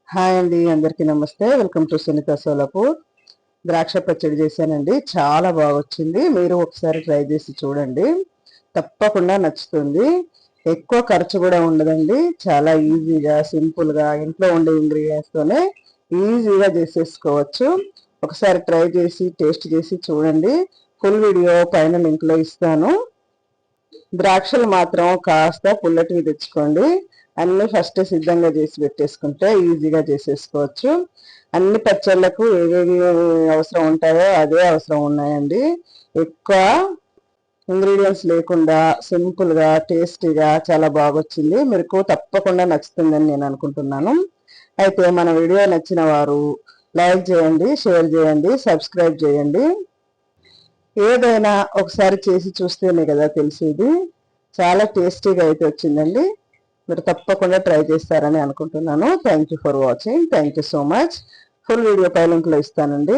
Hi అండి, అందరికీ నమస్తే. Welcome to Sunitha Solapur. ద్రాక్ష పచ్చడి చేశానండి, చాలా బాగా వచ్చింది. మీరు ఒకసారి ట్రై చేసి చూడండి, తప్పకుండా నచ్చుతుంది. ఎక్కువ ఖర్చు కూడా ఉండదండి, చాలా ఈజీగా సింపుల్గా ఇంట్లో ఉండే ఇంగ్రీడియంట్స్తోనే ఈజీగా చేసేసుకోవచ్చు. ఒకసారి ట్రై చేసి టేస్ట్ చేసి చూడండి. ఫుల్ వీడియో పైన లింక్లో ఇస్తాను. ద్రాక్షలు మాత్రం కాస్త పుల్లటివి తెచ్చుకోండి. అన్ని ఫస్ట్ సిద్ధంగా చేసి పెట్టేసుకుంటే ఈజీగా చేసేసుకోవచ్చు. అన్ని పచ్చళ్ళకు ఏవేవి అవసరం ఉంటాయో అదే అవసరం ఉన్నాయండి. ఎక్కువ ఇంగ్రీడియంట్స్ లేకుండా సింపుల్గా టేస్టీగా చాలా బాగొచ్చింది. మీకు తప్పకుండా నచ్చుతుందని నేను అనుకుంటున్నాను. అయితే మన వీడియో నచ్చిన వారు లైక్ చేయండి, షేర్ చేయండి, సబ్స్క్రైబ్ చేయండి. ఏదైనా ఒకసారి చేసి చూస్తేనే కదా తెలిసేది. చాలా టేస్టీగా అయితే వచ్చిందండి. మీరు తప్పకుండా ట్రై చేస్తారని అనుకుంటున్నాను. Thank you for watching. Thank you so much. Full video పై లింక్లో ఇస్తానండి.